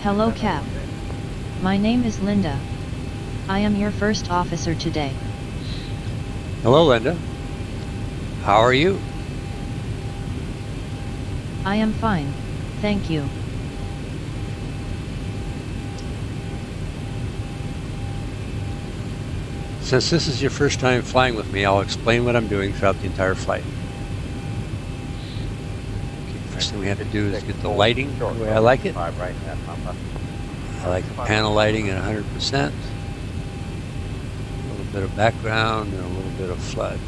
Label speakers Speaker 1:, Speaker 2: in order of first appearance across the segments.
Speaker 1: Hello, Cap. My name is Linda. I am your first officer today.
Speaker 2: Hello, Linda. How are you?
Speaker 1: I am fine, thank you.
Speaker 2: Since this is your first time flying with me, I'll explain what I'm doing throughout the entire flight. Okay, first thing we have to do is get the lighting the way I like it. I like the panel lighting at 100%. A little bit of background and a little bit of flood.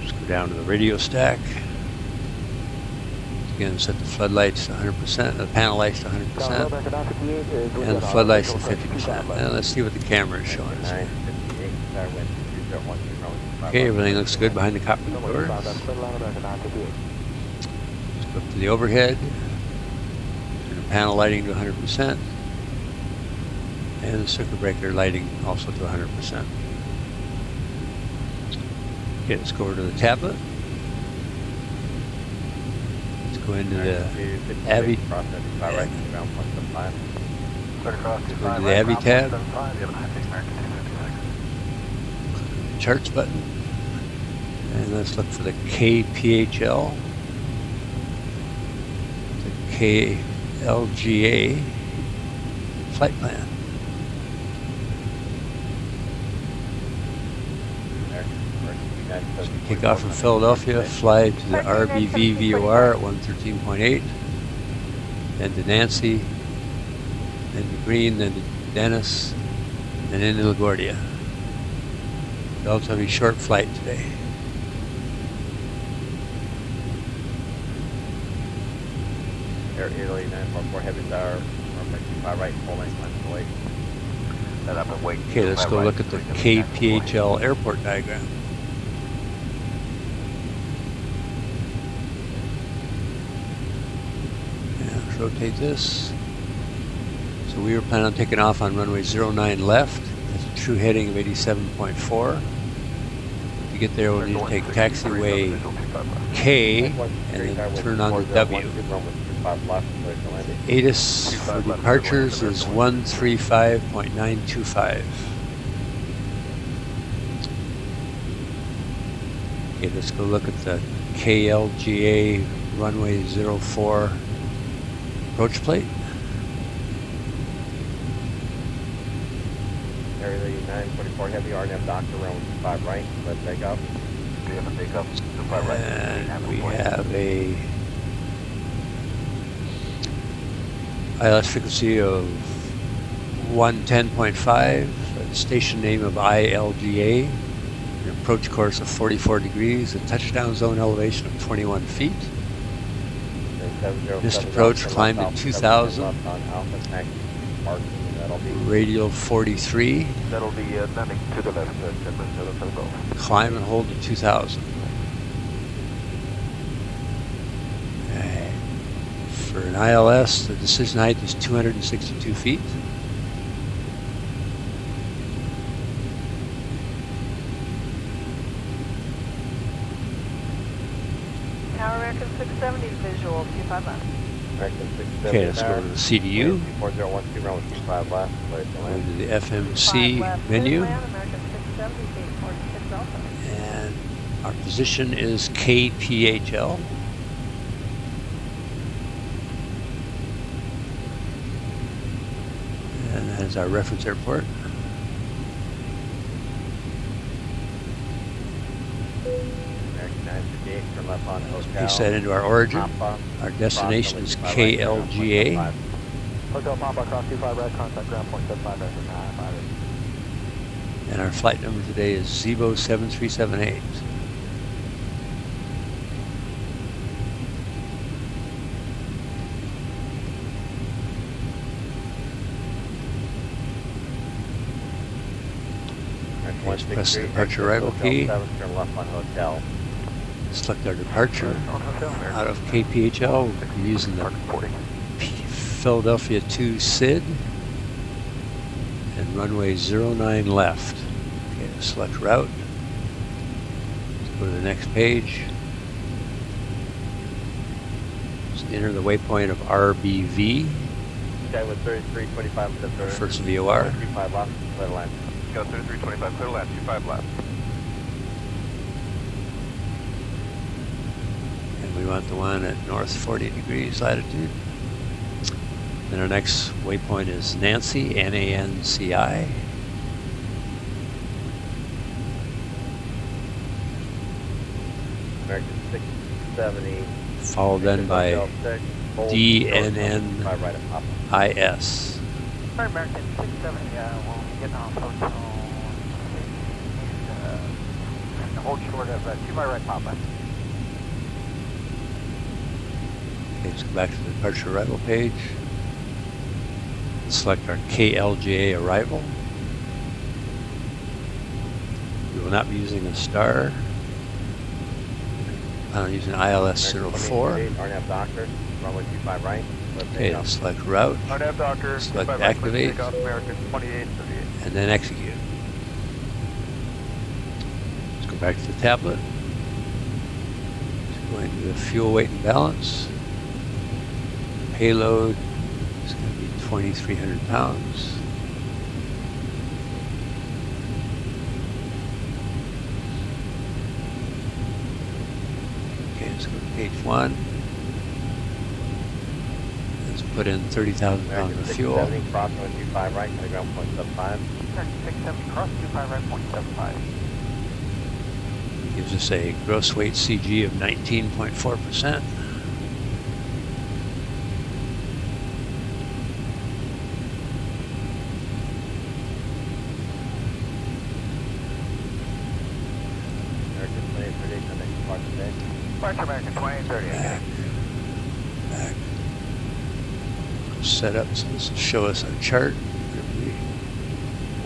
Speaker 2: Just go down to the radio stack. Again, set the floodlights to 100%, the panel lights to 100%, and the floodlights to 50%. Now let's see what the camera is showing us here. Okay, everything looks good behind the cockpit doors. Let's go up to the overhead, turn the panel lighting to 100%, and the circuit breaker lighting also to 100%. Okay, let's go over to the tablet. Go into the AVI tab, charts button, and let's look for the KPHL, the KLGA flight plan. Take off from Philadelphia, fly to the RBV VOR at 113.8, then to Nancy, then to Green, then to Dennis, and then into LaGuardia. Relatively short flight today.
Speaker 3: Air Italy 944 Heavy Tower, runway 25 right, full length installation.
Speaker 2: Okay, let's go look at the KPHL airport diagram. Rotate this. So we were planning on taking off on runway 09 left. That's a true heading of 87.4. To get there, we'll need to take taxiway K and then turn on the W. ATIS for departures is 135.925. Okay, let's go look at the KLGA runway 04 approach plate.
Speaker 3: Area 944 Heavy RNF Doctor, runway 25 right, let's take off.
Speaker 2: And we have a ILS frequency of 110.5, a station name of ILGA, an approach course of 44 degrees, a touchdown zone elevation of 21 feet. Missed approach climbed at 2000, radial 43,
Speaker 4: that'll be landing to the left,
Speaker 2: climb and hold to 2000. For an ILS, the decision height is 262 feet.
Speaker 5: Tower American 670 visual 25 left.
Speaker 2: Okay, let's go to the CDU.
Speaker 3: 4012 runway 25 left.
Speaker 2: Go to the FMC menu. And our position is KPHL. And that is our reference airport. Paste that into our origin. Our destination is KLGA.
Speaker 4: Hotel Papa cross 25 red, contact ground point 75
Speaker 2: And our flight number today is Zibo 7378. Press the departure arrival key. Select our departure out of KPHL. We'll be using the Philadelphia 2 SID and runway 09 left. Okay, select route. go to the next page. Just enter the waypoint of RBV,
Speaker 3: Okay, with 3325 to the
Speaker 2: first VOR.
Speaker 3: 25 left, clear to land.
Speaker 4: Go 3325, clear to land, 25 left.
Speaker 2: And we want the one at north 40 degrees latitude. Then our next waypoint is Nancy, N-A-N-C-I.
Speaker 3: American 670.
Speaker 2: Followed then by DNNIS.
Speaker 4: Sorry, American 670, we'll be getting off hotel. Hold short of 2 by right, Papa.
Speaker 2: Okay, let's go back to the departure arrival page. Select our KLGA arrival. We will not be using a star. I'm using ILS 04.
Speaker 3: RNAV Doctor, runway 25 right.
Speaker 2: Okay, let's select route,
Speaker 4: RNAV Doctor,
Speaker 2: select
Speaker 4: 25 right,
Speaker 2: activate,
Speaker 4: take off American 2838.
Speaker 2: and then execute. Let's go back to the tablet. Let's go into the fuel weight and balance. Payload is going to be 2,300 pounds. Okay, let's go to page 1. Let's put in 30,000 pounds of fuel.
Speaker 3: 670, crossing with 25 right, gonna ground point sub 5.
Speaker 4: American 670, cross 25 right, 0.75.
Speaker 2: Gives us a gross weight CG of 19.4%.
Speaker 3: American 2838, the next part today.
Speaker 4: Departure American 2838.
Speaker 2: Back. Set up so this will show us our chart if we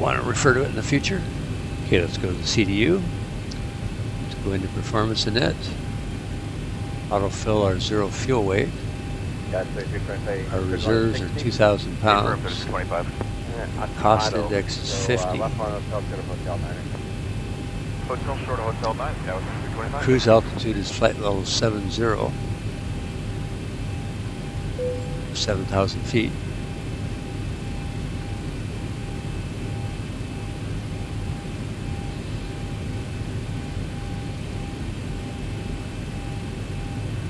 Speaker 2: want to refer to it in the future. Okay, let's go to the CDU. Let's go into performance and net. Autofill our zero fuel weight.
Speaker 3: Got 3325.
Speaker 2: Our reserves are 2,000 pounds.
Speaker 4: 25.
Speaker 2: Cost index is 50.
Speaker 3: Left one hotel, go to hotel 9.
Speaker 4: Hotel short of hotel 9, yeah, 325.
Speaker 2: Cruise altitude is flight level 70, 7,000 feet.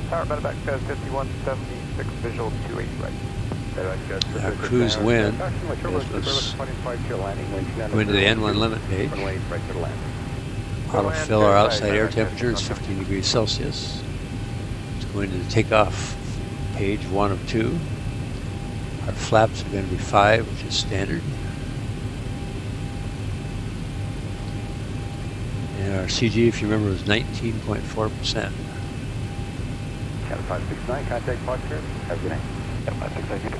Speaker 4: Tower medevac says 5176, visual 280 right.
Speaker 2: Our cruise wind is go into the N1 limit page. Autofill our outside air temperature is 15 degrees Celsius. Let's go into the takeoff page 1 of 2. Our flaps are going to be 5, which is standard. And our CG, if you remember, was 19.4%.
Speaker 4: Cat 569, contact posture. Have a good night. Cat 569, you too.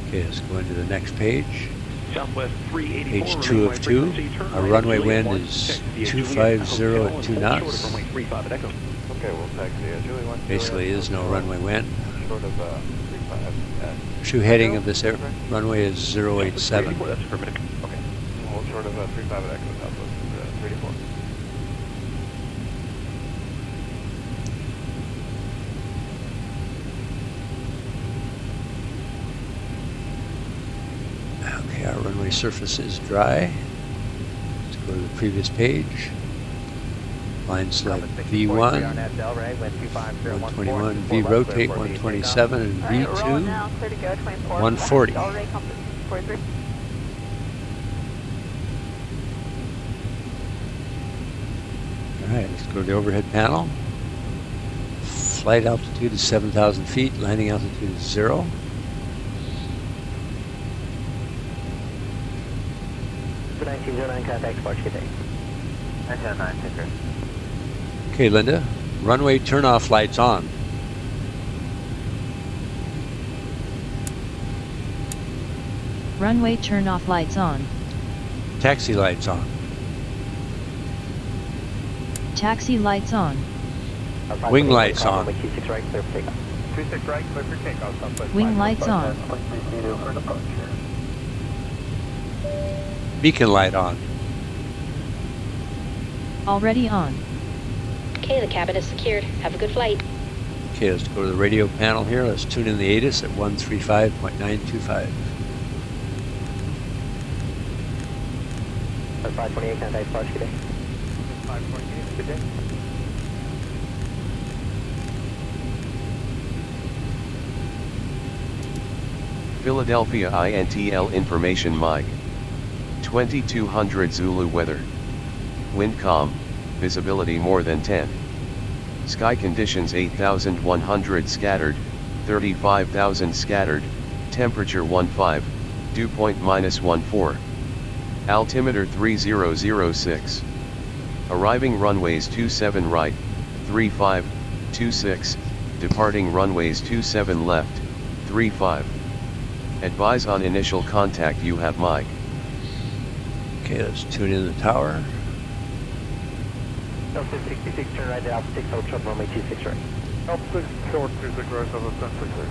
Speaker 2: Okay, let's go into the next page.
Speaker 6: Southwest 384,
Speaker 2: Page 2 of 2. Our runway wind is 250 at 2 knots.
Speaker 6: Runway 35 at Echo.
Speaker 3: Okay, we'll taxi Julie 1.
Speaker 2: Basically is no runway wind.
Speaker 3: Short of 35.
Speaker 2: True heading of this runway is 087.
Speaker 6: That's affirmative.
Speaker 3: Okay. Hold short of 35 at Echo, Southwest 384.
Speaker 2: Okay, our runway surface is dry. Let's go to the previous page. Line select V1, 121, V rotate 127, and V2 140. Alright, let's go to the overhead panel. Flight altitude is 7,000 feet, landing altitude is 0.
Speaker 4: The 1909, contact Sparks, good day. 1909, take care.
Speaker 2: Okay, Linda, runway turnoff lights on.
Speaker 1: Runway turn off lights on.
Speaker 2: Taxi lights on.
Speaker 1: Taxi lights on.
Speaker 2: Wing lights on.
Speaker 3: 26 right, clear for takeoff. 26 right, clear for takeoff. Southwest
Speaker 1: Wing
Speaker 3: 5.
Speaker 1: lights on.
Speaker 2: Beacon light on.
Speaker 1: Already on.
Speaker 7: Okay, the cabin is secured. Have a good flight.
Speaker 2: Okay, let's go to the radio panel here. Let's tune in the ATIS at 135.925.
Speaker 3: 528, contact departure, good day. 528, good day.
Speaker 8: Philadelphia INTL information Mike. 2200 Zulu weather. Wind calm, visibility more than 10. Sky conditions 8,100 scattered, 35,000 scattered, temperature 15, dew point -14. Altimeter 3006. Arriving runways 27 right, 35, 26, departing runways 27 left, 35. Advise on initial contact you have Mike.
Speaker 2: Okay, let's tune in the tower.
Speaker 3: Delta 66, turn right to Alpha 6, hold truck runway 26 right. Alpha 6, short 26 right, Alpha 1066.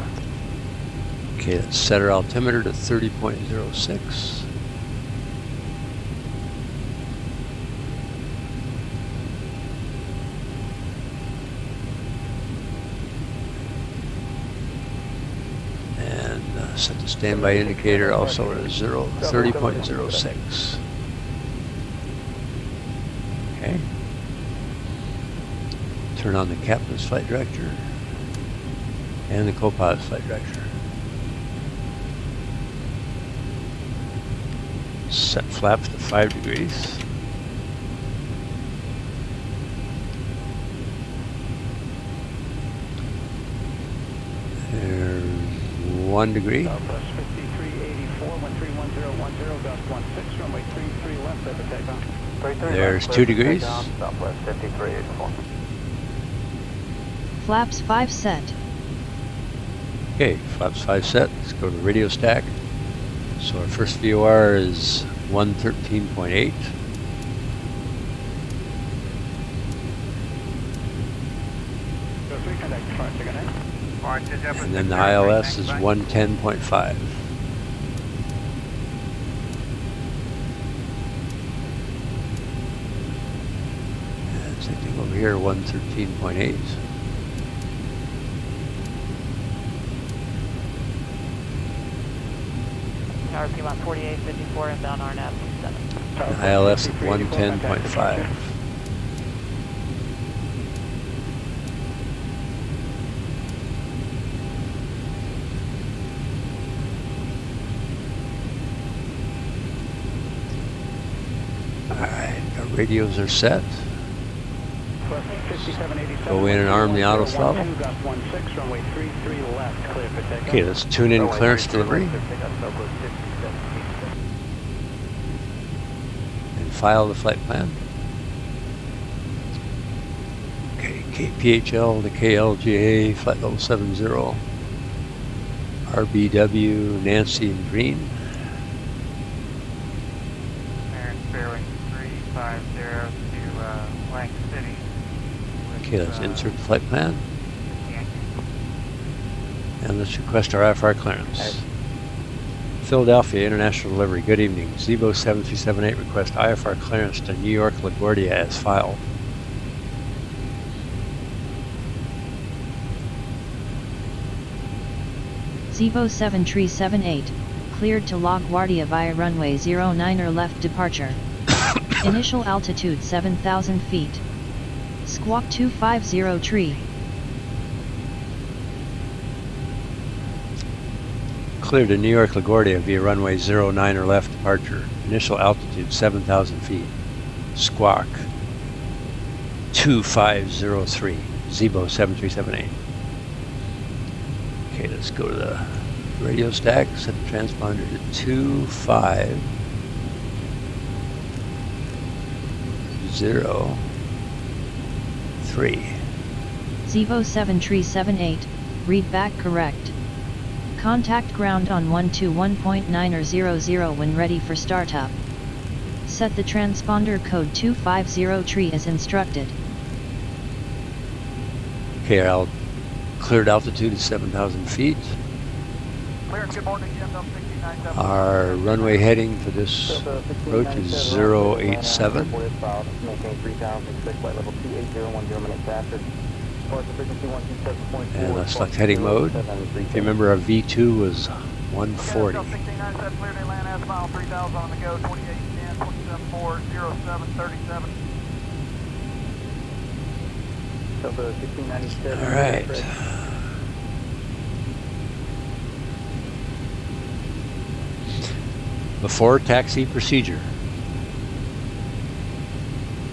Speaker 2: Okay, let's set our altimeter to 30.06. And set the standby indicator also to 30.06. Okay. Turn on the captain's flight director and the co-pilot's flight director. Set flaps to 5 degrees. There's 1 degree.
Speaker 4: Southwest 5384, 131010, gust 16, runway 33 left, clear for takeoff.
Speaker 2: There's 2 degrees.
Speaker 3: Southwest 5384.
Speaker 1: Flaps 5 set.
Speaker 2: Okay, flaps 5 set. Let's go to the radio stack. So our first VOR is 113.8. And then the ILS is 110.5. And same thing over here, 113.8.
Speaker 5: Tower Piedmont 4854, inbound RNAV 7.
Speaker 2: ILS at 110.5. Alright, our radios are set. Go in and arm the auto throttle. Okay, let's tune in clearance delivery. And file the flight plan. Okay, KPHL to KLGA, flight level 70. RBW, Nancy and Green.
Speaker 9: Bearing 350 to Lang City.
Speaker 2: Okay, let's insert the flight plan. And let's request our IFR clearance. Philadelphia International Delivery, good evening. Zibo 7378 request IFR clearance to New York LaGuardia as filed.
Speaker 1: Zibo 7378, cleared to LaGuardia via runway 09 or left departure. Initial altitude 7,000 feet. Squawk 250 tree.
Speaker 2: Cleared to New York LaGuardia via runway 09 or left departure. Initial altitude 7,000 feet. Squawk 2503. Zibo 7378. Okay, let's go to the radio stack. Set the transponder to 250.
Speaker 1: Zibo 7378, read back correct. Contact ground on 121.9 or 00 when ready for startup. Set the transponder code 250 tree as instructed.
Speaker 2: Okay, our cleared altitude is 7,000 feet.
Speaker 9: Clear, good morning, GM 69.
Speaker 2: Our runway heading for this approach is 087.
Speaker 4: Maintain 3,000, expect flight level 28010 minutes after. Frequency 127.4.
Speaker 2: And let's select heading mode. If you remember, our V2 was 140.
Speaker 9: 69 clear to land as mile 3000 on the go, 2810, 274, 0737.
Speaker 4: Delta 1697.
Speaker 2: All right. Before taxi procedure.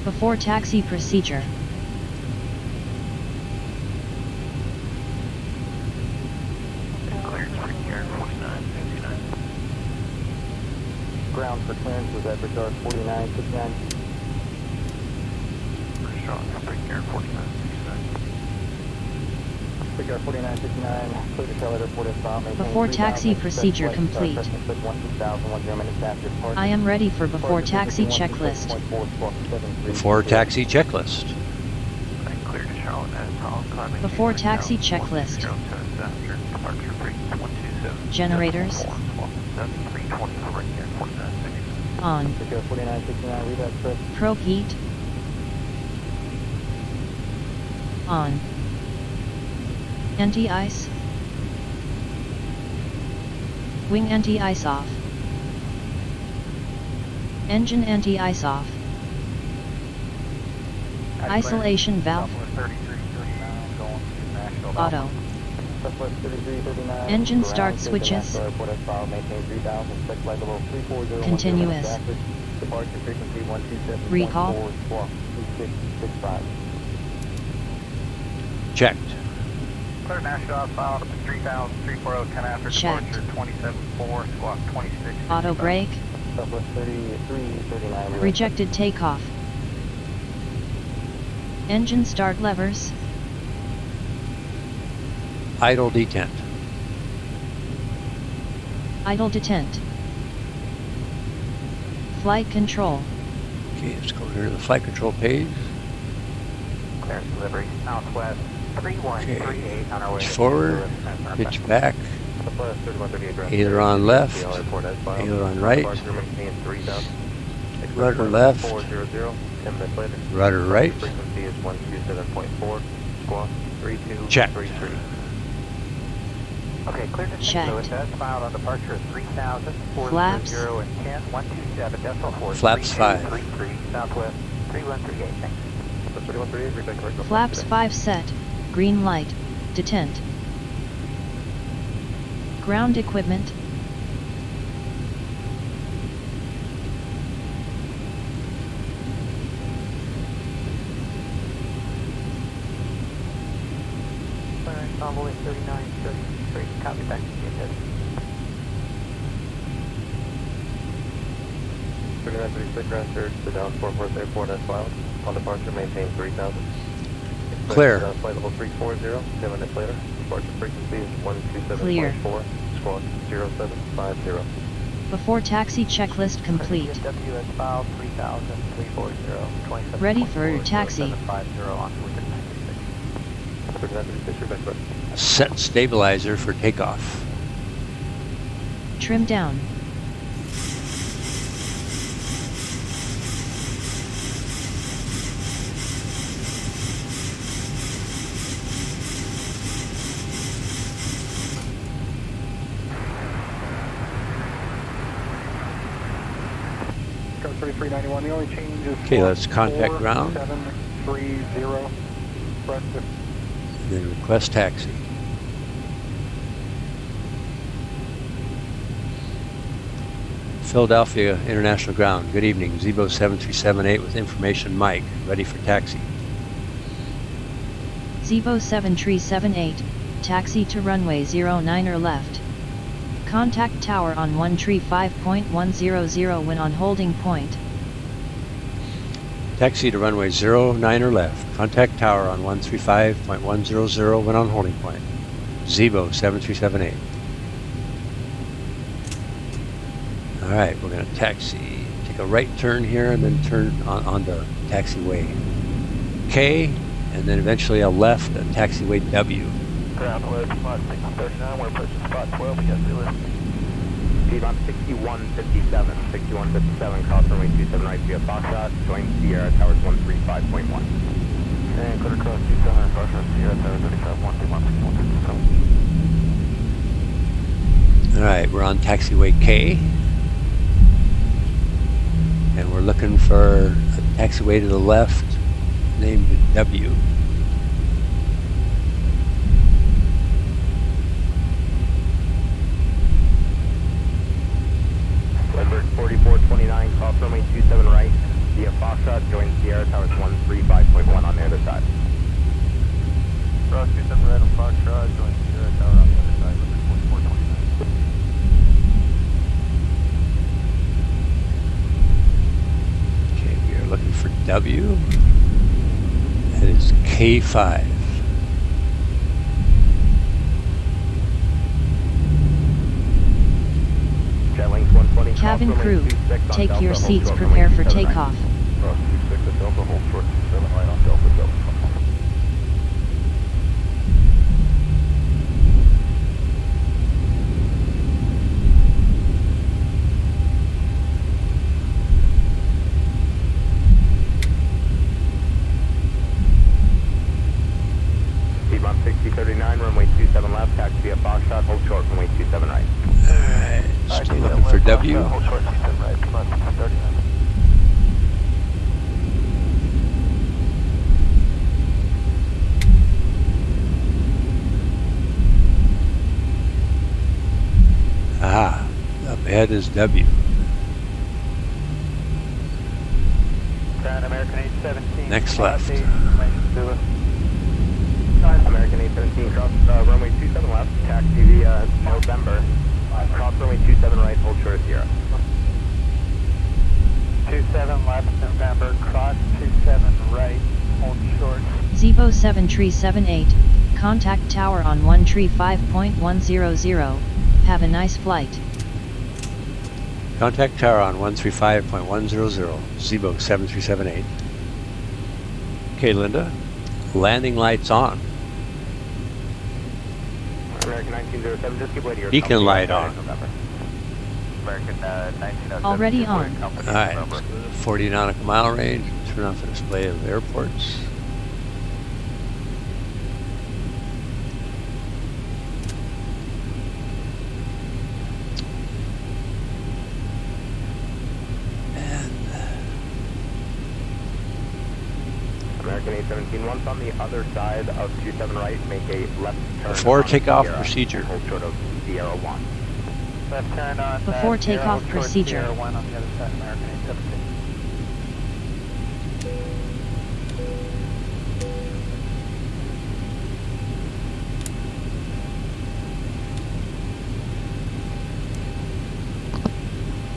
Speaker 1: Before taxi procedure.
Speaker 4: Ground for clearance was at regard 4969. Regard 4969, clear to Charlotte Airport inbound.
Speaker 1: Before taxi procedure complete. I am ready for before taxi checklist.
Speaker 2: Before taxi checklist.
Speaker 1: Before taxi checklist. Generators. On. Probe heat. On. Anti-ice. Wing anti-ice off. Engine anti-ice off. Isolation valve. Auto. Engine start switches. Continuous. Recall.
Speaker 2: Checked.
Speaker 9: Clear National outbound up to 3000, 340, 10 after
Speaker 1: Checked.
Speaker 9: departure, 27.4, squawk 26.
Speaker 1: Auto brake. Rejected takeoff. Engine start levers.
Speaker 2: Idle detent.
Speaker 1: Idle detent. Flight control.
Speaker 2: Okay, let's go here to the flight control page.
Speaker 9: Clearance delivery, southwest 3138 on our way
Speaker 2: Pitch
Speaker 9: to
Speaker 2: forward, pitch back, aileron left, aileron right, rudder left,
Speaker 3: 10 minutes later.
Speaker 2: rudder right.
Speaker 3: Frequency is 127.4, squawk 3233.
Speaker 2: Checked.
Speaker 9: Okay, clear to
Speaker 1: Checked.
Speaker 9: St. Louis, as filed on departure of 3000,
Speaker 1: Flaps.
Speaker 9: 400 and 10, 127, decimal 4,
Speaker 2: Flaps 5.
Speaker 9: 3233, southwest 3138, thanks.
Speaker 3: 3138, read back correct.
Speaker 1: Flaps 5 set. Green light. Detent. Ground equipment.
Speaker 9: Clearance envoy 3933, copy back to you, guys.
Speaker 3: 3936, round to Dallas Fort Worth Airport as filed. On departure, maintain 3000.
Speaker 2: Clear.
Speaker 3: Flight level 340, 10 minutes later. Departure frequency is 127.4, squawk 0750.
Speaker 1: Before taxi checklist complete.
Speaker 9: WS filed 3000, 340, 27.
Speaker 1: Ready for taxi.
Speaker 9: 50 on route 96.
Speaker 3: 3936, read back correct.
Speaker 2: Set stabilizer for takeoff.
Speaker 1: Trim down.
Speaker 9: Code 3391, the only change is
Speaker 2: Okay, let's contact ground.
Speaker 9: 4730, breakfast.
Speaker 2: Then request taxi. Philadelphia International Ground. Good evening. Zibo 7378 with information Mike. Ready for taxi.
Speaker 1: Zibo 7378. Taxi to runway 09 or left. Contact tower on 135.100 when on holding point.
Speaker 2: Taxi to runway 09 or left. Contact tower on 135.100 when on holding point. Zibo 7378. All right, we're going to taxi. Take a right turn here and then turn on the taxiway. K and then eventually a left at taxiway W.
Speaker 9: Ground west, spot 639, we're approaching spot 12, we got realism.
Speaker 3: Speed on 6157, 6157, cross runway 27 right via Foxtrot, join Sierra Towers 135.1.
Speaker 9: And clear across 27, cross Sierra Tower 35, 121, 6157.
Speaker 2: Alright, we're on taxiway K. And we're looking for a taxiway to the left named W.
Speaker 3: Edward 4429, cross runway 27 right via Foxtrot, join Sierra Towers 135.1 on the other side.
Speaker 9: Cross 27 right on Foxtrot, join Sierra Tower on the other side, 4429.
Speaker 2: Okay, we are looking for W. That is K5.
Speaker 3: Jet length 120,
Speaker 1: Cabin
Speaker 3: cross runway
Speaker 1: crew,
Speaker 3: 26 on
Speaker 1: take
Speaker 3: Delta,
Speaker 1: your
Speaker 3: hold
Speaker 1: seats,
Speaker 3: short
Speaker 1: prepare
Speaker 3: runway
Speaker 1: for
Speaker 3: 27 right.
Speaker 1: takeoff.
Speaker 9: Cross 26 at Delta, hold short 27 right on Delta, Delta.
Speaker 3: Speed bump 6039, runway 27 left, taxi via Foxtrot, hold short, runway 27 right.
Speaker 2: Alright, still looking for W.
Speaker 9: Hold short 27 right, spot 639.
Speaker 2: Aha, up ahead is W.
Speaker 9: Ground American 817.
Speaker 2: Next left.
Speaker 3: American 817, cross runway 27 left, taxi via November, cross runway 27 right, hold short Sierra.
Speaker 9: 27 left, November, cross 27 right, hold short.
Speaker 1: Zibo 7378, contact tower on 135.100, have a nice flight.
Speaker 2: Contact tower on 135.100, Zibo 7378. Okay, Linda, landing lights on.
Speaker 3: American 1907, just keep waiting your
Speaker 2: Beacon
Speaker 3: company
Speaker 2: light
Speaker 3: outside
Speaker 2: on.
Speaker 3: November.
Speaker 9: American 1907.
Speaker 1: Already on.
Speaker 2: Alright, 40 nautical mile range, turn off the display of airports.
Speaker 3: American 817, once on the other side of 27 right, make a left turn.
Speaker 2: Before
Speaker 3: on
Speaker 2: takeoff
Speaker 3: Sierra,
Speaker 2: procedure.
Speaker 3: hold short of Sierra 1.
Speaker 9: Left turn on
Speaker 1: Before
Speaker 9: Sierra,
Speaker 1: takeoff
Speaker 9: hold short
Speaker 1: procedure.
Speaker 9: Sierra 1 on the other side, American 817.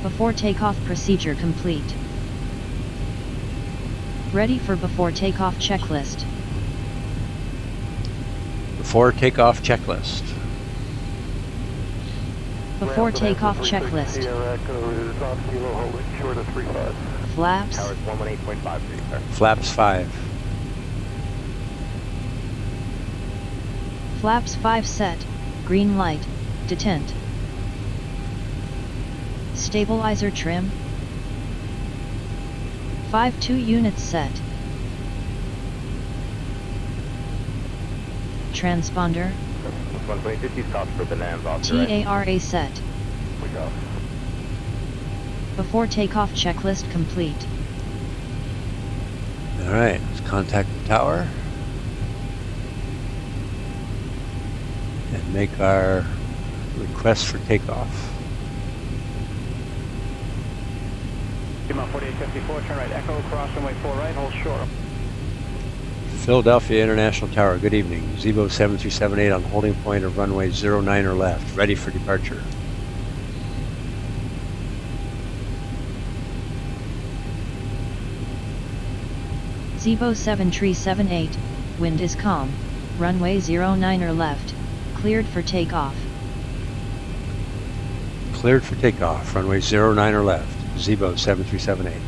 Speaker 1: Before takeoff procedure complete. Ready for before takeoff checklist.
Speaker 2: Before takeoff checklist.
Speaker 1: Before takeoff checklist.
Speaker 9: Sierra Echo is off kilo, holding short of 35.
Speaker 1: Flaps.
Speaker 3: Towers 118.53, sir.
Speaker 2: Flaps 5.
Speaker 1: Flaps 5 set, green light, detent. Stabilizer trim. 5-2 units set. Transponder.
Speaker 3: 12050 stops for bananas off the right.
Speaker 1: TARA set.
Speaker 9: We go.
Speaker 1: Before takeoff checklist complete.
Speaker 2: Alright, let's contact the tower. And make our request for takeoff.
Speaker 9: Lima 4854, turn right, Echo, cross runway 4 right, hold short.
Speaker 2: Philadelphia International Tower, good evening. Zibo 7378 on holding point of runway 09 or left, ready for departure.
Speaker 1: Zibo 7378, wind is calm, runway 09 or left, cleared for takeoff.
Speaker 2: Cleared for takeoff, runway 09 or left, Zibo 7378.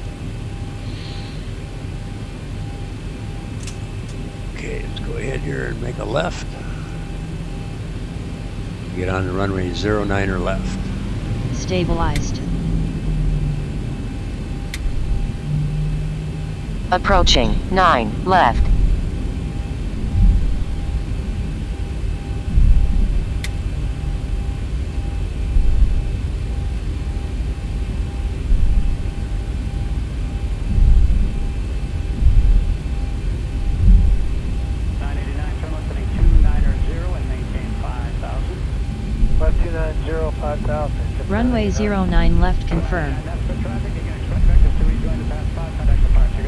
Speaker 2: ahead here and make a left. Get on the runway 09er left.
Speaker 1: Stabilized.
Speaker 10: Approaching 9 left.
Speaker 1: Runway 09 left confirmed.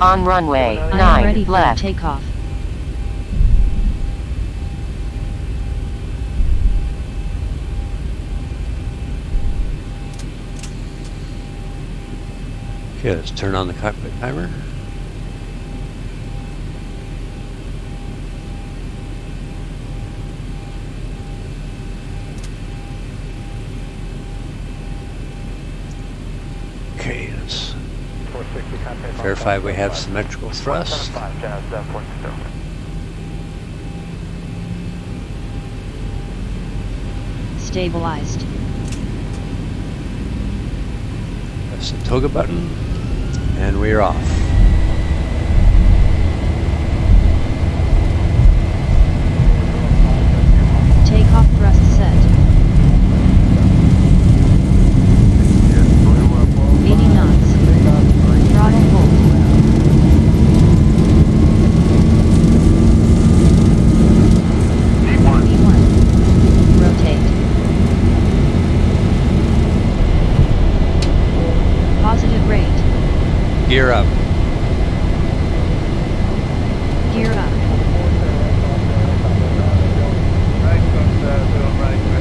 Speaker 10: On runway
Speaker 1: I am
Speaker 10: 9
Speaker 1: ready for
Speaker 10: left.
Speaker 1: takeoff.
Speaker 2: Okay, let's turn on the cockpit timer. Okay, let's verify we have symmetrical thrust.
Speaker 1: Stabilized.
Speaker 2: Press the toga button, and we're off.
Speaker 1: Takeoff thrust set. 80 knots. Throttle hold. V1. Rotate. Positive rate.
Speaker 2: Gear up.
Speaker 1: Gear up.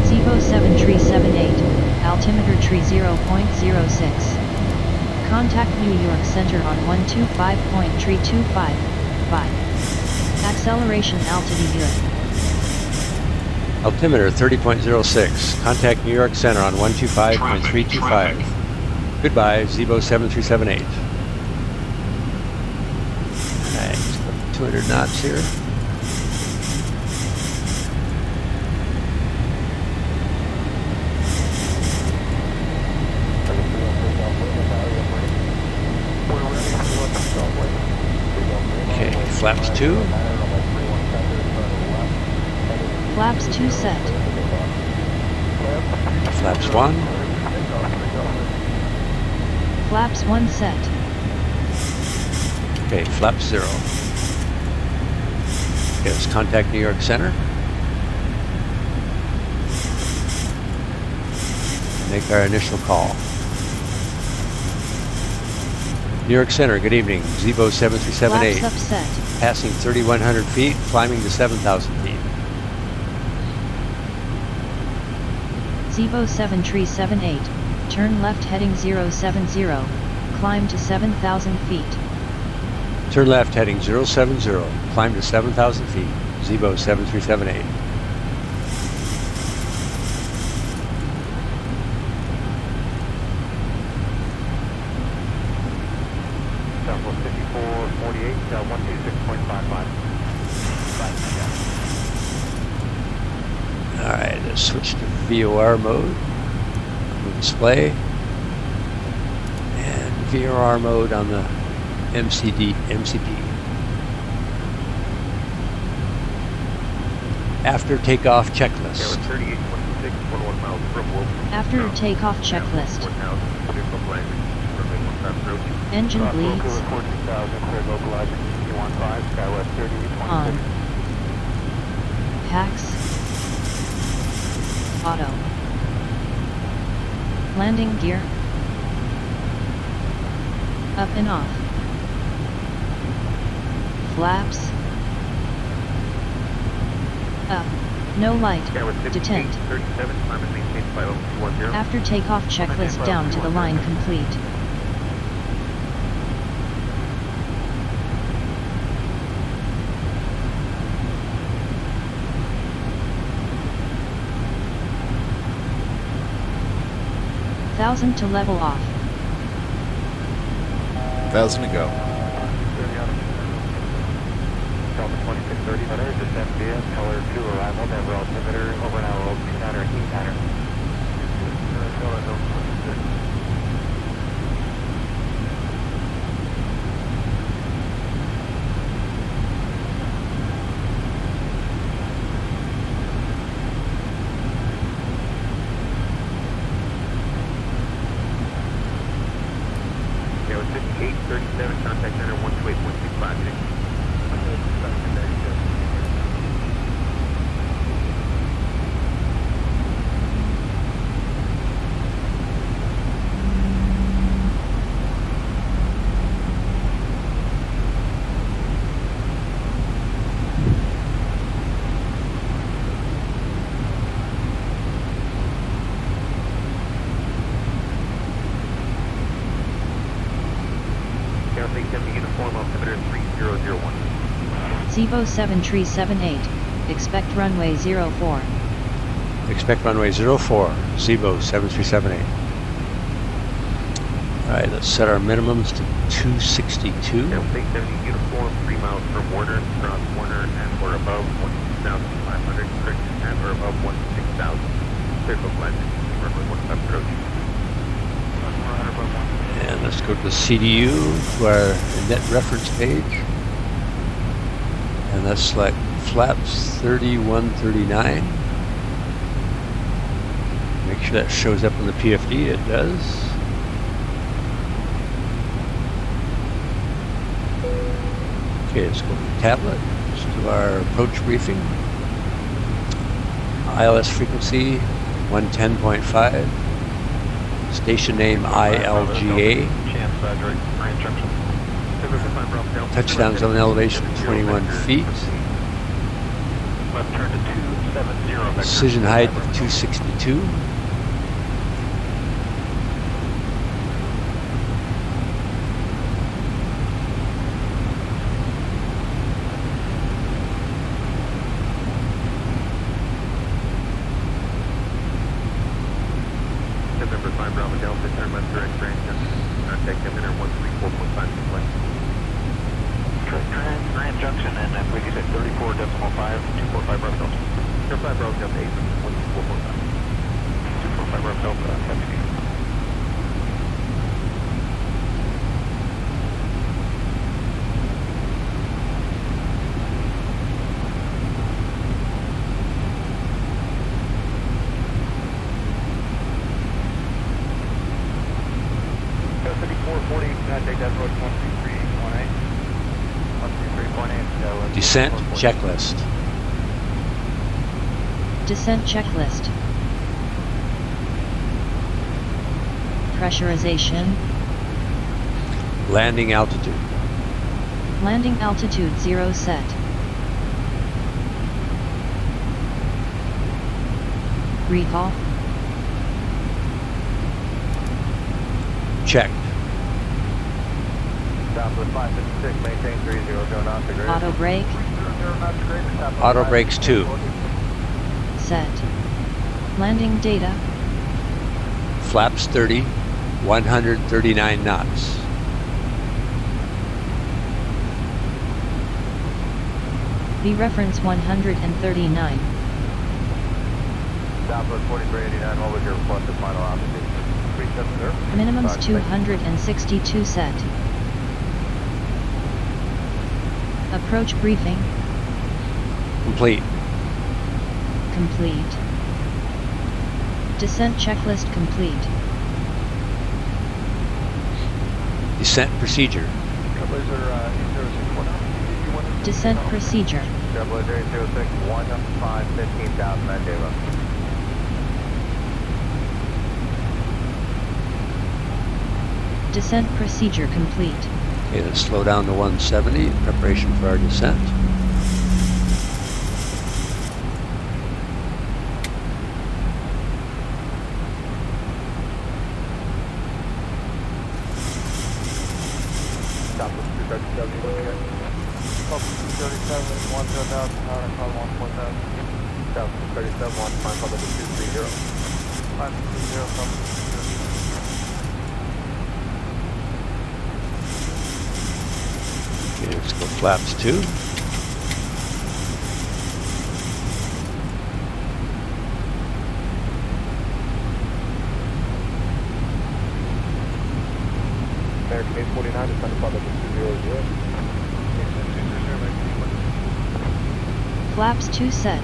Speaker 1: Zibo 7378. Altimeter tree 0.06. Contact New York Center on 125.325. Acceleration altitude.
Speaker 2: Altimeter 30.06. Contact New York Center on 125.325. Goodbye, Zibo 7378. Alright, just put 200 knots here. Okay, flaps 2.
Speaker 1: Flaps 2 set.
Speaker 2: Flaps 1.
Speaker 1: Flaps 1 set.
Speaker 2: Okay, flaps 0. Okay, let's contact New York Center. Make our initial call. New York Center, good evening. Zibo 7378.
Speaker 1: Flaps up set.
Speaker 2: Passing 3,100 feet, climbing to 7,000 feet.
Speaker 1: Zibo 7378. Turn left heading 070. Climb to 7,000 feet.
Speaker 2: Turn left heading 070. Climb to 7,000 feet. Zibo 7378.
Speaker 3: Southwest 5448, 126.55.
Speaker 2: Alright, let's switch to VOR mode. On the display. And VOR mode on the MCP. After takeoff checklist.
Speaker 1: After takeoff checklist. Engine bleeds. On. Packs. Auto. Landing gear. Up and off. Flaps. Up. No light. Detent. After takeoff checklist down to the line complete. Thousand to level off.
Speaker 11: 1,000 to go.
Speaker 9: 2630. Better, descend via color 2 arrival, Denver altimeter, over an hour old, 29er, heat pattern. Color 26.
Speaker 3: Yeah, with 5837, contact center 128.656. Uniform altimeter 3001.
Speaker 1: Zibo 7378, expect runway 04.
Speaker 2: Expect runway 04, Zibo 7378. Alright, let's set our minimums to 262.
Speaker 3: State 70 uniform, 3 miles from Warner, cross Warner and or above 16,500, correct at or above 16,000. Clear for flight, runway 15 approach.
Speaker 2: And let's go to the CDU, to our net reference page. And let's select flaps 3139. Make sure that shows up on the PFD, it does. Okay, let's go to the tablet. Let's do our approach briefing. ILS frequency 110.5. Station name ILGA. Touchdown zone elevation 21 feet.
Speaker 9: Left turn to 270.
Speaker 2: Decision height of 262.
Speaker 3: November 5 Bravo Delta, turn left direct range, contact emitter 134.5 left.
Speaker 9: Grand Junction and then we get 34.5, 245 Bravo Delta.
Speaker 3: 5 Bravo Delta 8, 124.5.
Speaker 9: 245 Bravo Delta, heavy.
Speaker 2: Descent checklist.
Speaker 1: Descent checklist. Pressurization.
Speaker 2: Landing altitude.
Speaker 1: Landing altitude 0 set. Rehaul.
Speaker 2: Checked.
Speaker 9: Southwest 556, maintain 30, go knots to grade.
Speaker 1: Auto brake.
Speaker 2: Auto brakes 2.
Speaker 1: Set. Landing data.
Speaker 2: Flaps 30, 139 knots.
Speaker 1: V reference 139.
Speaker 9: Southwest 4389, what was your requested final altitude? 370?
Speaker 1: Minimums 262 set. Approach briefing.
Speaker 2: Complete.
Speaker 1: Complete. Descent checklist complete.
Speaker 2: Descent procedure.
Speaker 1: Descent procedure.
Speaker 9: Trailblazer 806, 15,000 at Zibo.
Speaker 1: Descent procedure complete.
Speaker 2: Okay, let's slow down to 170 in preparation for our descent. Okay, let's go flaps 2.
Speaker 9: American 849, descend to flight level 200.
Speaker 1: Flaps 2 set.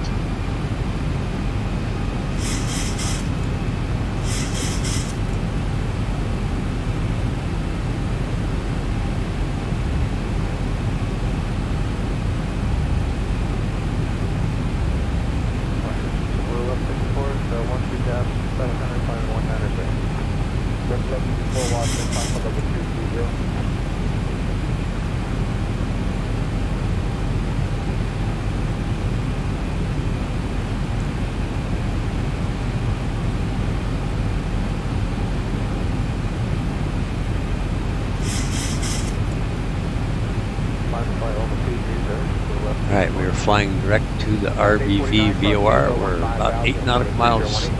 Speaker 2: Alright, we are flying direct to the RBV VOR. We're about 8 nautical miles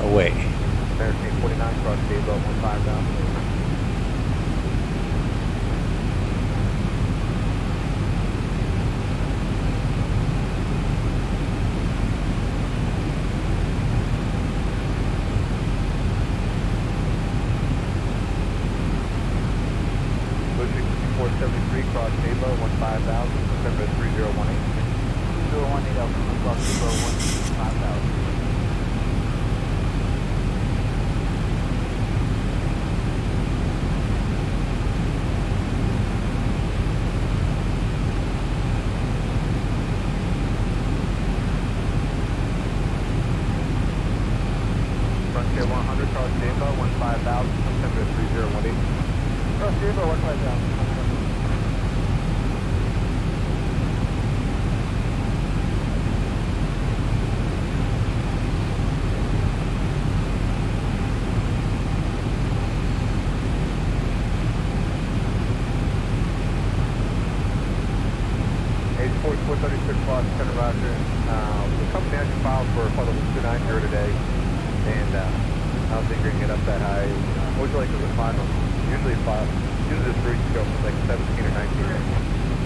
Speaker 2: away.
Speaker 9: American 849, cross Zibo, 15 down. Cross Zibo, 15,000, December 3018. 3018, Alpha, cross Zibo, 15,000. Frontier 100, cross Zibo, 15,000, December 3018. Cross Zibo, 15,000. Center Roger. The company actually filed for flight level 290 today, and I don't think you're going to get up that high. What would you like as a final? Usually this route you go from like 17 or 19.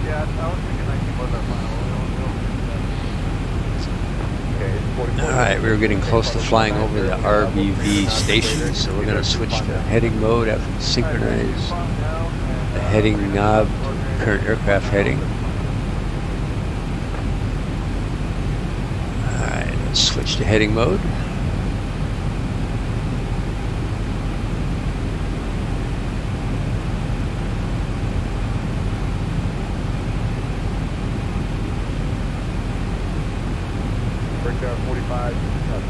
Speaker 9: Yeah, I was thinking 19 was our final. Okay,
Speaker 2: Alright, we were getting close to flying over the RBV station, so we're going to switch to heading mode after we synchronize the heading knob to current aircraft heading. Switch to heading mode.
Speaker 9: Breakdown 45,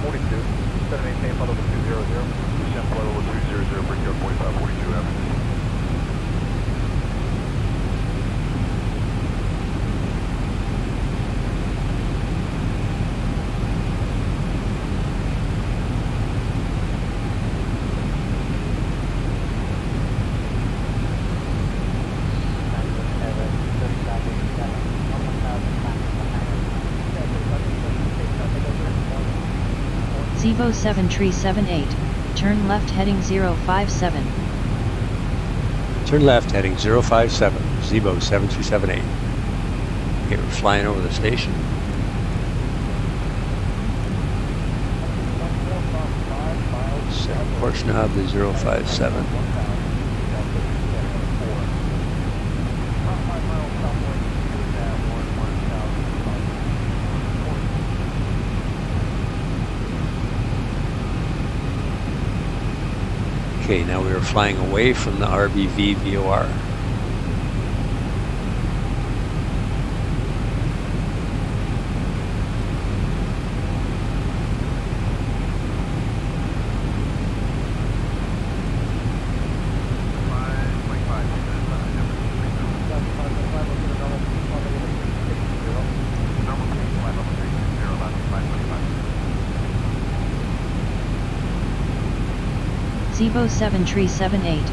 Speaker 9: 42, 718, flight level 200. Descend flight level 200, breakdown 45, 42, after.
Speaker 1: Zibo 7378, turn left heading 057.
Speaker 2: Turn left heading 057, Zibo 7378. Okay, we're flying over the station. Set course knob to 057. Okay, now we are flying away from the RBV VOR.
Speaker 1: Zibo 7378,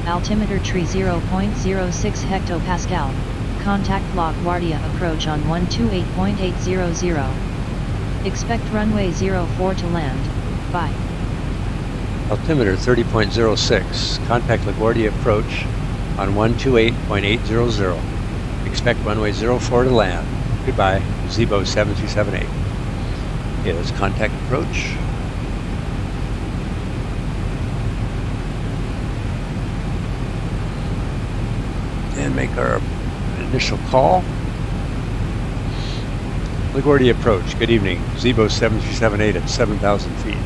Speaker 1: altimeter tree 0.06 hectopascal, contact LaGuardia approach on 128.800. Expect runway 04 to land, bye.
Speaker 2: Altimeter 30.06, contact LaGuardia approach on 128.800. Expect runway 04 to land. Goodbye, Zibo 7378. Okay, let's contact approach. make our initial call. LaGuardia approach, good evening. Zibo 7378 at 7,000 feet.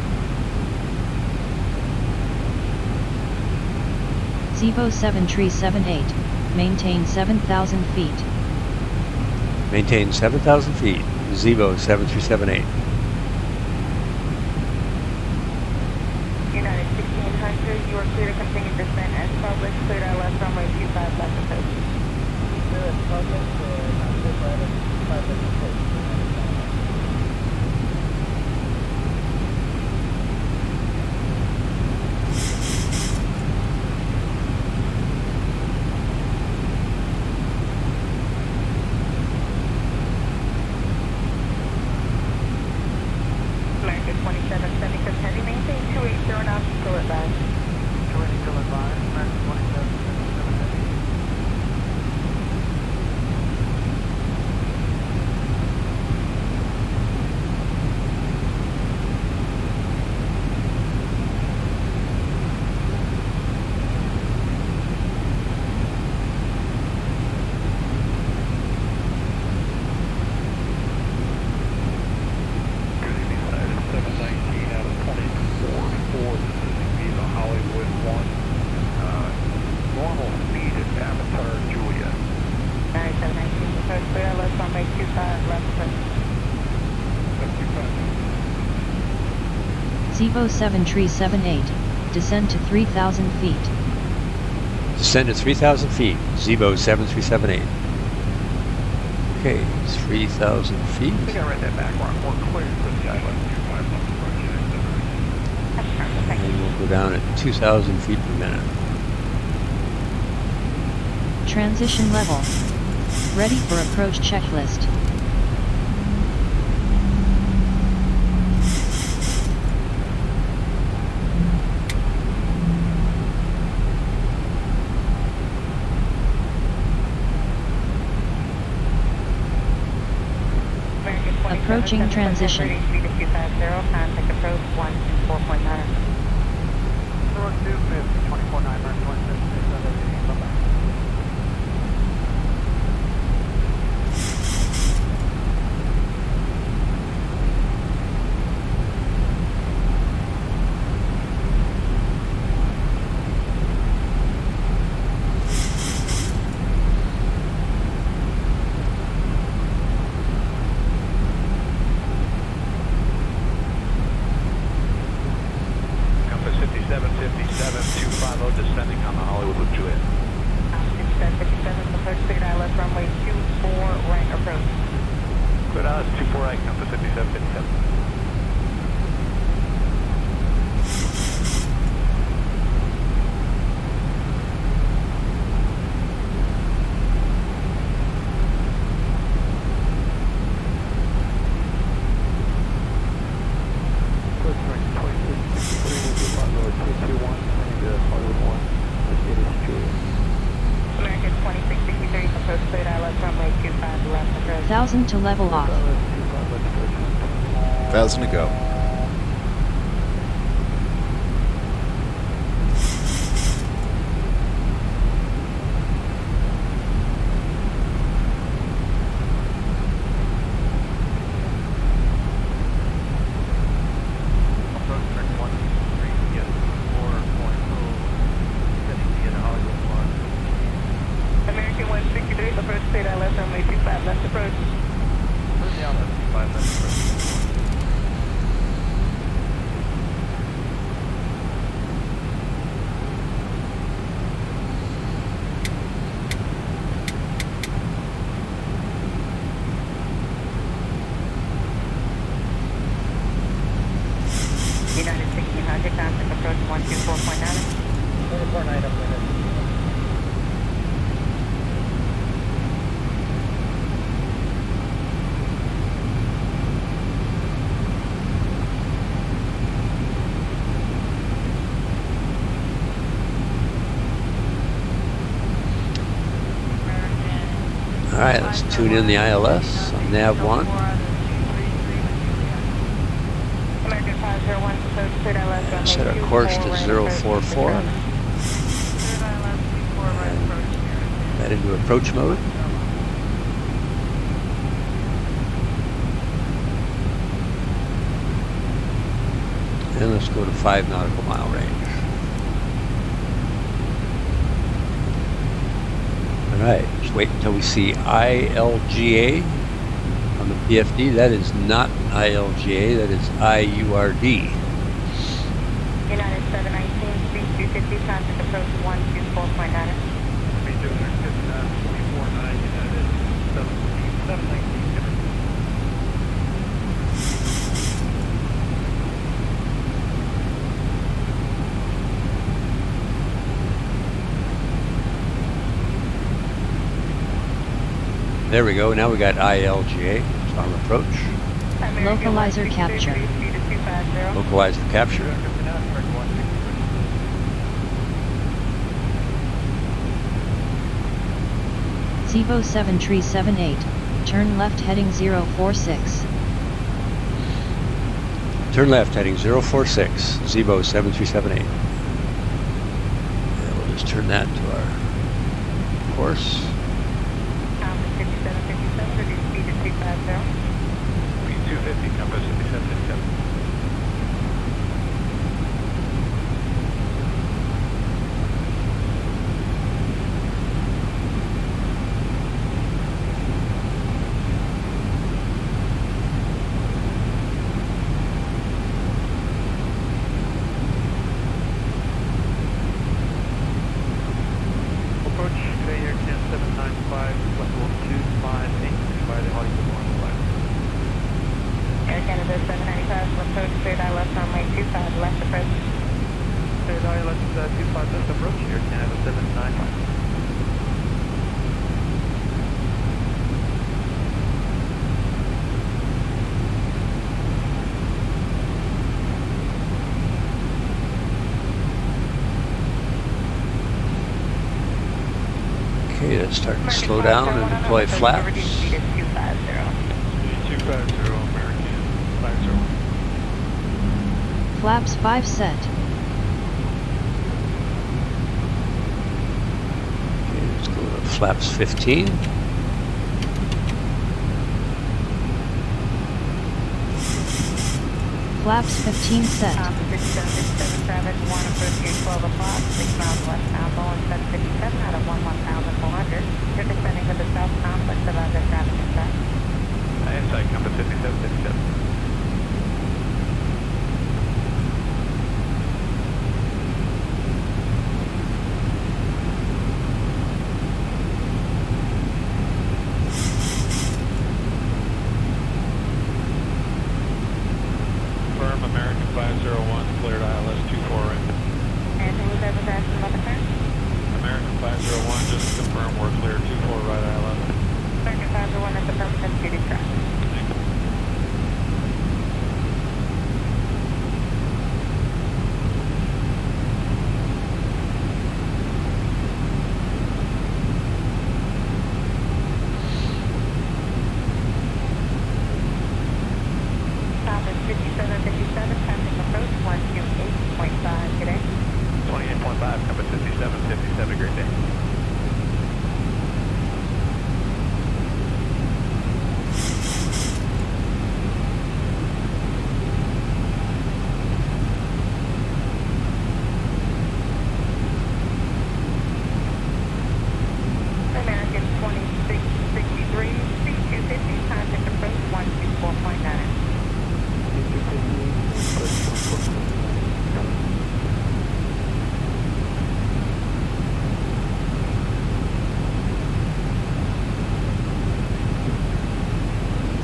Speaker 1: Zibo 7378, maintain 7,000 feet.
Speaker 2: Maintain 7,000 feet. Zibo 7378.
Speaker 5: United 1600, you are clear to continue descent as published. Cleared our left runway 25 left approach. Clear as published, right at 5 left approach. American 2770, heavy maintain 280 knots, still advised. 280 still advised, American 2777 heavy.
Speaker 1: Zibo 7378, descend to 3,000 feet.
Speaker 2: Descend to 3,000 feet. Zibo 7378. Okay, 3,000 feet.
Speaker 6: I think I read that back wrong. We're clear for the island. 25 left approach.
Speaker 2: And we'll go down at 2,000 feet per minute.
Speaker 1: Transition level. Ready for approach checklist. Approaching transition.
Speaker 5: Contact approach 124.9. 24.9,
Speaker 6: descending on the Hollywood with Juliet.
Speaker 5: 5757, approach cleared out left runway 24 right approach.
Speaker 6: Cleared out 24 right, compass 5757.
Speaker 5: American 2663, approach cleared out left runway 25 left approach.
Speaker 1: 1,000 to level off.
Speaker 11: 1,000 to go.
Speaker 5: American 163, approach cleared out left runway 25 left approach. United 1600, contact approach 124.9. 124.9 up there.
Speaker 2: All right, let's tune in the ILS on nav 1.
Speaker 5: American 501, approach cleared out left runway
Speaker 2: Set our course to 044. that into approach mode. And let's go to 5 nautical mile range. All right, just wait until we see ILGA on the PFD. That is not ILGA, that is IURD.
Speaker 5: United 719, speed 250, contact approach 124.9.
Speaker 6: Speed 249, United 719.
Speaker 2: There we go. Now we got ILGA. It's on approach.
Speaker 1: Localizer capture.
Speaker 2: Localizer capture.
Speaker 1: Zibo 7378. Turn left heading 046.
Speaker 2: Turn left heading 046. Zibo 7378. Yeah, we'll just turn that to our course.
Speaker 5: 5757, reduce speed to 250.
Speaker 6: Speed 250, compass 5757.
Speaker 2: Okay, let's start to slow down and deploy flaps.
Speaker 5: 250,
Speaker 6: American 501.
Speaker 1: Flaps 5 set.
Speaker 2: Okay, let's go to flaps 15.
Speaker 1: Flaps 15 set.
Speaker 5: 5757 traffic, 1 approach 12 o'clock, 6 miles west outbound, 757 out of 11400. You're descending to the south complex of other traffic inside.
Speaker 6: Inside, compass 5757. American 501, cleared ILS 24 right.
Speaker 5: And who was ever asking about the turn?
Speaker 6: American 501, just to confirm we're clear 24 right ILS.
Speaker 5: American 501 at the permanent duty traffic.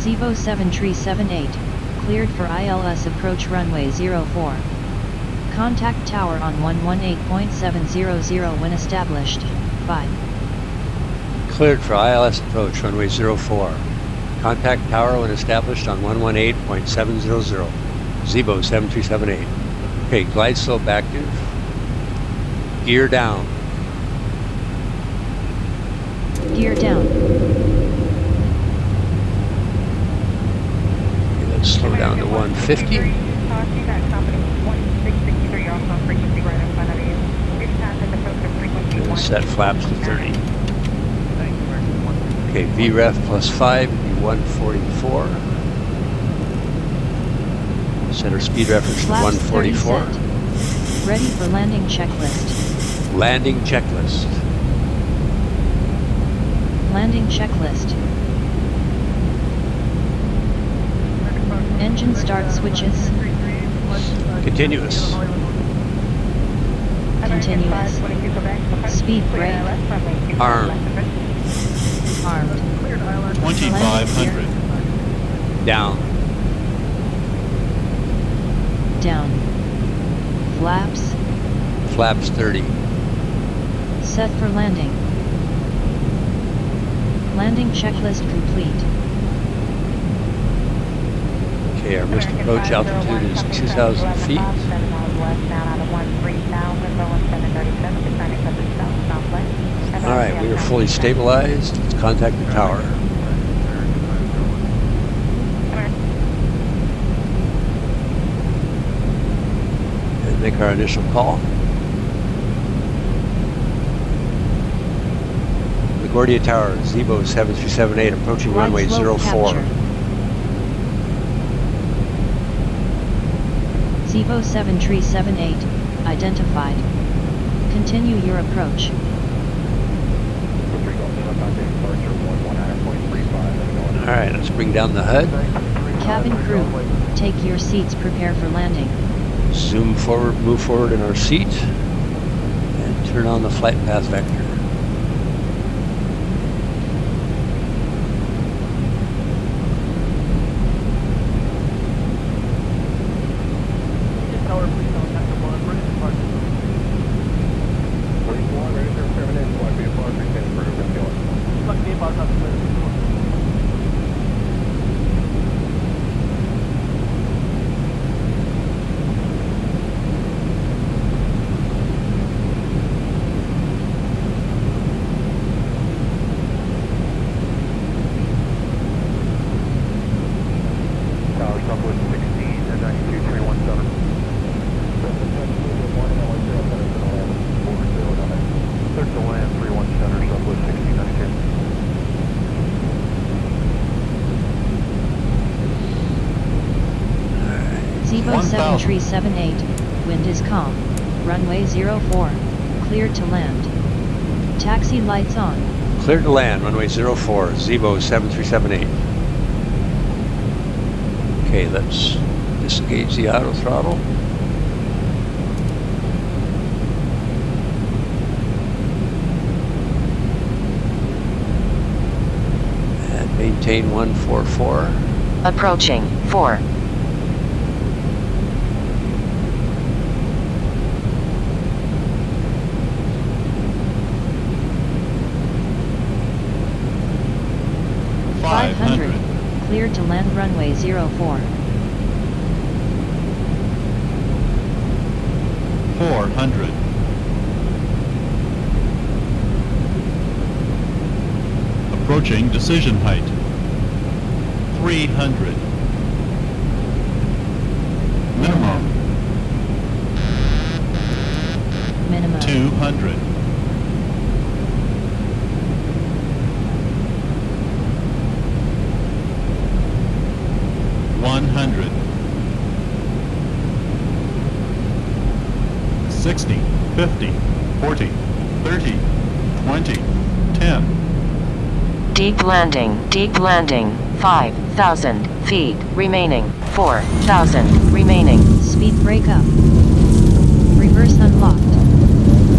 Speaker 1: Zibo 7378. Cleared for ILS approach runway 04. Contact tower on 118.700 when established. 5.
Speaker 2: Cleared for ILS approach runway 04. Contact tower when established on 118.700. Zibo 7378. Okay, glide slope active. Gear down.
Speaker 1: Gear down.
Speaker 2: Okay, let's slow down to 150. And set flaps to 30. Okay, VREF plus 5 would be 144. Set our speed reference to
Speaker 1: Flaps 30
Speaker 2: 144.
Speaker 1: set. Ready for landing checklist.
Speaker 2: Landing checklist.
Speaker 1: Landing checklist. Engine start switches.
Speaker 2: Continuous.
Speaker 1: Continuous. Speed brake.
Speaker 2: Armed.
Speaker 1: Armed.
Speaker 11: 2500.
Speaker 2: Down.
Speaker 1: Down. Flaps.
Speaker 2: Flaps 30.
Speaker 1: Set for landing. Landing checklist complete.
Speaker 2: Okay, our missed approach altitude is 2,000 feet. Alright, we are fully stabilized. Let's contact the tower. And make our initial call. LaGuardia Tower, Zibo 7378, approaching runway
Speaker 1: Slope
Speaker 2: 04.
Speaker 1: capture. Zibo 7378, identified. Continue your approach.
Speaker 2: Alright, let's bring down the HUD.
Speaker 1: Cabin crew, take your seats, prepare for landing.
Speaker 2: Zoom forward, move forward in our seat. And turn on the flight path vector.
Speaker 1: Zibo 7378, wind is calm. Runway 04, cleared to land. Taxi lights on.
Speaker 2: Cleared to land, runway 04, Zibo 7378. Okay, let's disengage the auto throttle. And maintain 144.
Speaker 10: Approaching 4.
Speaker 1: Cleared to land runway 04.
Speaker 11: 400. Approaching decision height. 300. Minimum.
Speaker 1: Minimum.
Speaker 11: 200. $100. 60, 50, 40, 30, 20, 10.
Speaker 10: Deep landing, 5,000 feet remaining, 4,000 remaining.
Speaker 1: Speed brake up. Reverse unlocked.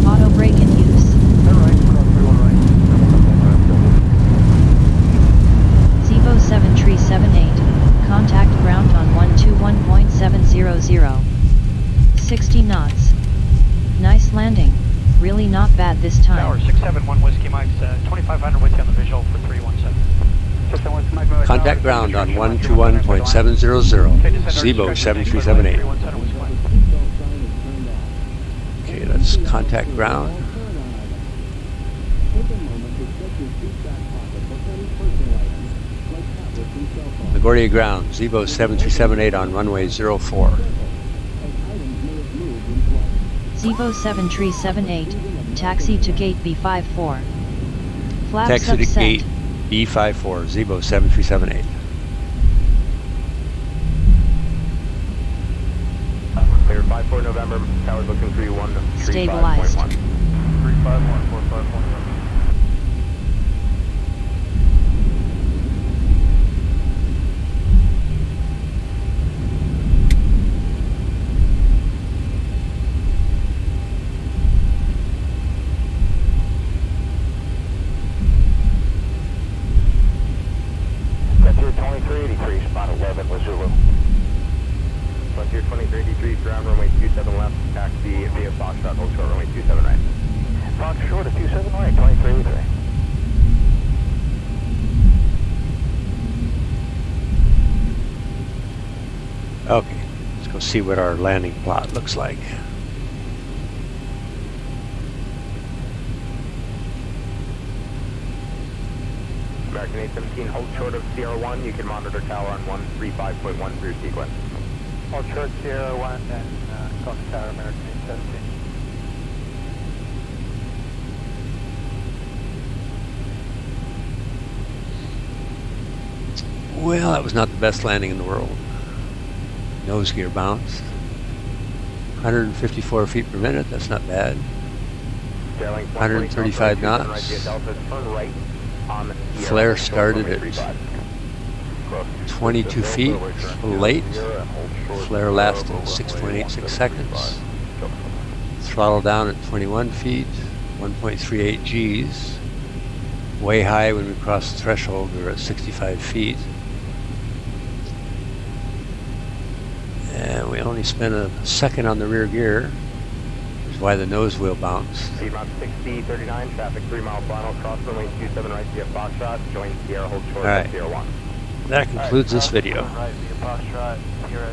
Speaker 1: Auto brake in use. Zibo 7378, contact ground on 121.700. 60 knots. Nice landing. Really not bad this time.
Speaker 6: Tower 671 Whiskey Mike's 2500 with you on the visual for 317.
Speaker 2: Contact ground on 121.700, Zibo 7378. Okay, let's contact ground. LaGuardia ground, Zibo 7378 on runway 04.
Speaker 1: Zibo 7378, taxi to gate B54. Flaps
Speaker 2: Taxi
Speaker 1: up
Speaker 2: to
Speaker 1: set.
Speaker 2: gate B54, Zibo 7378.
Speaker 3: Clear 54 November, tower looking 31.
Speaker 1: Stabilized.
Speaker 9: 351, 451.
Speaker 4: Frontier 2383, spot 11 with Zulu.
Speaker 3: Frontier 2383, ground runway 27 left, taxi via Foxtrot, hold short runway 27 right.
Speaker 4: Fox short at 27 right, 2383.
Speaker 2: Okay, let's go see what our landing plot looks like.
Speaker 3: American 817, hold short of Sierra 1. You can monitor tower on 135.1 through sequence.
Speaker 9: Hold short Sierra 1 and go to tower American 817.
Speaker 2: Well, that was not the best landing in the world. Nose gear bounce. 154 feet per minute, that's not bad. 135 knots. Flare started at 22 feet, a little late. Flare lasted 6.86 seconds. Throttle down at 21 feet, 1.38 Gs. Way high when we crossed the threshold, we were at 65 feet. And we only spent a second on the rear gear, which is why the nose wheel bounced.
Speaker 3: Speed about 6039, traffic 3 mile final, cross runway 27 right via Foxtrot, join Sierra, hold short
Speaker 2: All right.
Speaker 3: Sierra 1.
Speaker 2: That concludes this video.
Speaker 9: Right via Foxtrot, Sierra